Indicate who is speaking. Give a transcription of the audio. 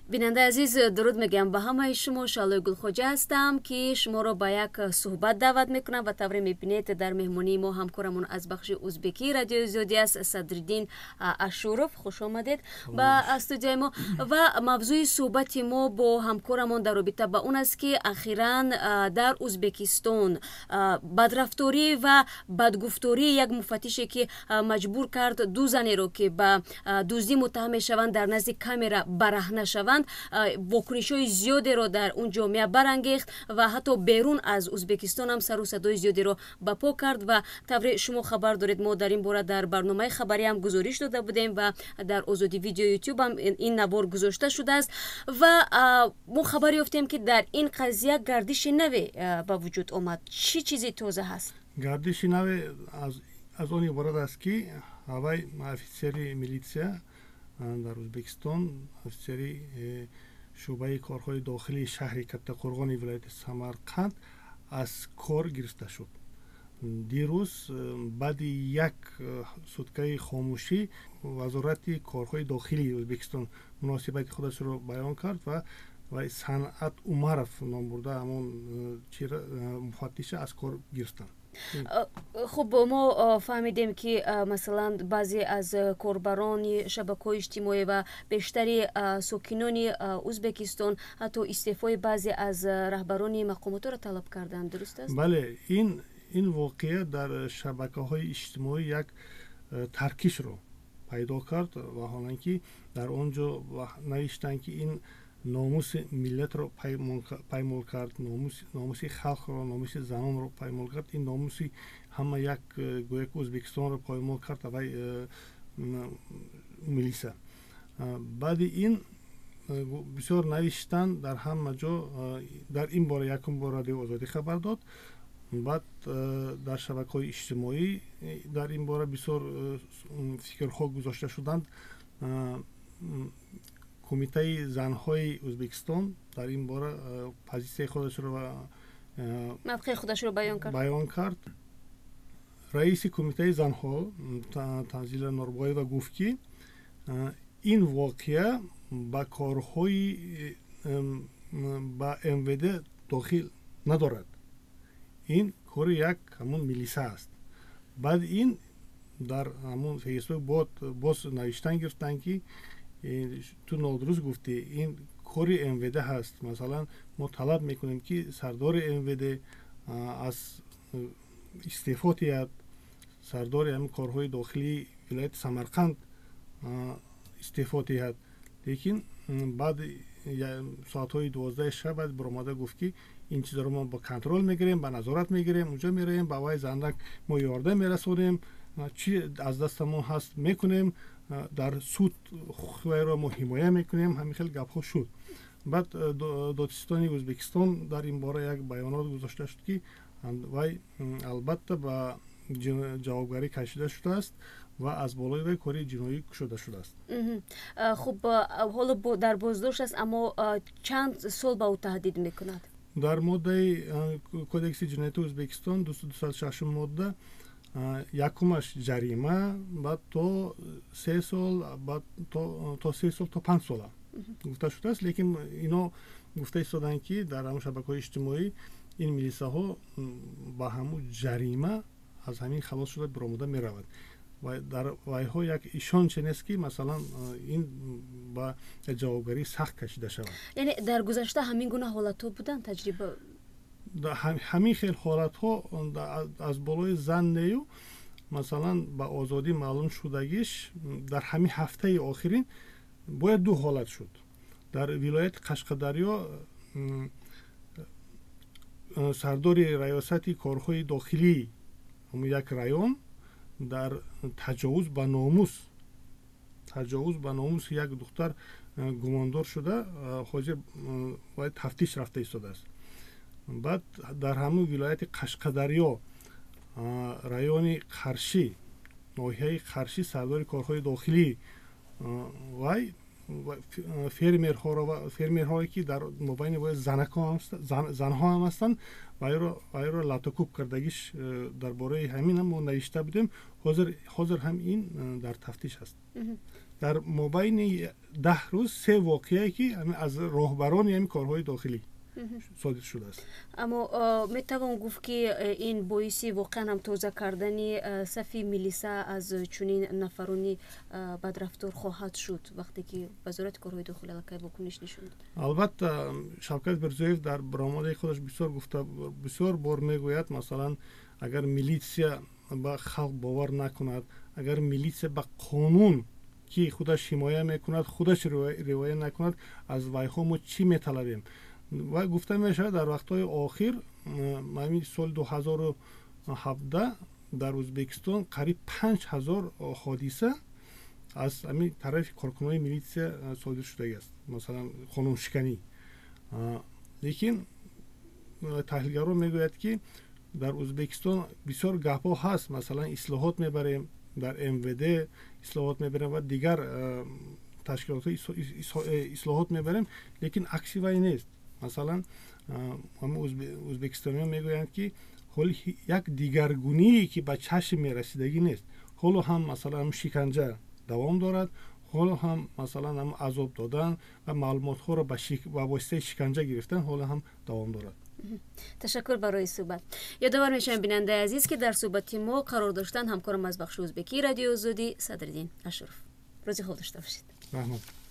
Speaker 1: بیننده عزیز درود میگم به همه شما. شالوی گلخوجه هستم که شما رو به یک صحبت دعوت میکنم و طوری میبینید در مهمونی ما همکارمون از بخش ازبکی رادیوی ازودی است سدریددین اشورов. خوش آمدید به استودیوی ما. و موضوع صحبت ما با همکارمون در رابطه با اون است که اخیراً در ازبکستان بدرفتاری و بدگفتاری یک مفتیشه که مجبور کرد دو زنی رو که به دزدی متهم شوند در نزد کامرا برهنه شوند، واکنش‌های زیادی رو در اون جامعه برانگیخت و حتی بیرون از ازبکستان هم سر و صدای زیادی رو به پا کرد. و طبعا شما خبر دارید ما در این باره در برنامه خبری هم گزارش داده بودیم و در آزادی ویدیو یوتیوب هم این نوار گذاشته شده است و ما خبر یافتیم که در این قضیه گردش نوی به وجود آمد. چی چیزی تازه هست؟
Speaker 2: گردش نوی از اون عبارت است که هوای افیسری میلیسیا در ازبکستان، افسری شعبه کارهای داخلی شهر کتقرغان ولایت سمرقند از کار گرفته شد. دیروز بعد یک سوتکه خاموشی وزارت کارهای داخلی ازبکستان مناسبت خودش را بیان کرد و صنعت عمرف نام برده همون مفаттише از کار گرفتند.
Speaker 1: خب ما فهمیدیم که مثلا بعضی از کاربران شبکه‌های اجتماعی و بیشتری ساکنان ازبکستان حتی استعفای بعضی از رهبران مقامات را طلب کردند، درست است؟
Speaker 2: بله، این واقعه در شبکه‌های اجتماعی یک ترکیش رو پیدا کرد و حالانکه در آنجا نوشتند که این ناموس ملت رو پایمال کرد، ناموس خلق رو، ناموس زنان رو پایمال کرد. این ناموس همه یک گویا که ازبکستان رو پایمال کرد و میلیسا. بعد این بسیار نوشتن در همه جا در این باره یکم بار رادیو آزادی خبر داد. بعد در شبکه‌های اجتماعی در این باره بسیار فکرها گذاشته شدند. کمیته زنهای ازبکستان در این باره پوزیسیون خودش رو و
Speaker 1: موقع خودش رو بیان کرد. رئیس کمیته زنها تنزیل نوربای و گفت که این واقعه با کارهای با MVD داخل ندارد. این کار یک همون میلیسا است. بعد این در همون فیسبوک باز نوشتن گرفتن که تو نادرست گفته این کاری MVD هست. مثلا ما طلب میکنیم که سردار MVD از استعفا دهد، سردار همین کارهای داخلی ولایت سمرقند استعفا دهد. لیکن بعد ساعتهای 12 شب بعد برآمده گفت که این چیزا رو ما با کنترل میگیریم، با نظارت میگیریم، اونجا میریم با وای زندک ما یاردم میرسونیم، چی از دستمون هست میکنیم، در سود خوی را ما حمایه میکنیم. همین خیلی گپ ها شد. بعد دادستان ازبکستان در این باره یک بیانات گذاشته شد که وای البته با جوابگاری کشیده شده است و از بالای وی کاری جنایی شده شده است. خب حالا در بازداشت است، اما چند سال به او تهدید میکند؟
Speaker 2: در ماده کودکس جنایت ازبکستان 206 ماده یکمش جریمه، بعد تا 3 سال، بعد تا 3 سال تا 5 سال گفته شده است. لیکن اینا گفته ایستادن که در همون شبکه‌های اجتماعی این میلیساها با همون جریمه از همین خلاص شده برآمده میرود و در وایها یک ایشان چنیست که مثلا این با جوابگاری سخت کشیده شود.
Speaker 1: یعنی در گذشته همین گونه حالت‌ها بودن تجربه؟
Speaker 2: همین خیلی حالت‌ها از بالای زن نیو مثلا با آزادی معلوم شدگیش در همین هفته آخرین باید 2 حالت شد. در ولایت قشقدریا سردار ریاست کارهای داخلی همون یک رایون در تجاوز به ناموس یک دختر گماندار شده، حاضر باید تفتیش رفته ایستاده است. بعد در همون ولایت قشقدریا رایون قرشی، ناحیه قرشی، سردار کارهای داخلی وای فیرمرهایی که در مابین وای زنها هم هستند وای را لاتوکوب کردگیش درباره همین هم ما نوشته بودیم. حاضر هم این در تفتیش هست.
Speaker 1: дар мобайни 10 рӯз 3 воқеае ки аз роҳбарони ҳамин корҳои дохилӣ صادر شده است.
Speaker 3: اما میتوان گفت که این باعثی واقعا هم تازه کردن صفی ملیسا از چنین نفرانی بدرفتار خواهد شد وقتی که وزارت کارهای داخلی علاقه واکنش نشون داد.
Speaker 1: البته شوکت برزویف در برآمده خودش بسیار گفته، بسیار بار میگوید مثلا اگر میلیسیا به خلق باور نکند، اگر میلیسیا به قانون که خودش حمایه میکند خودش رعایت نکند، از ویها ما چی میطلبیم؟ و گفته میشه در وقتهای آخر همین سال 2017 در ازبکستان قریب 5000 حادثه از همین طرف کارکنان میلیسیا صادر شده است، مثلا قانون شکنی. لیکن تحلیلگران میگوید که در ازبکستان بسیار گپ‌ها هست، مثلا اصلاحات میبریم، در MVD اصلاحات میبریم و دیگر تشکیلات اصلاحات میبریم، لیکن عکسی وی نیست. مثلا هم ازبکستانی‌ها میگویند که حال یک دیگرگونی که به چشم میرسیدگی نیست، حالا هم مثلا هم شکنجه دوام دارد، حالا هم مثلا هم عذاب دادن و معلومات ها را به واسطه شکنجه گرفتن حالا هم دوام دارد.
Speaker 3: تشکر برای صحبت. یادآور میشم بیننده عزیز که در صحبت ما قرار داشتن همکارم از بخش ازبکی رادیو آزادی صدرالدین اشورов. روزی خوب داشته باشید.
Speaker 1: رحمت.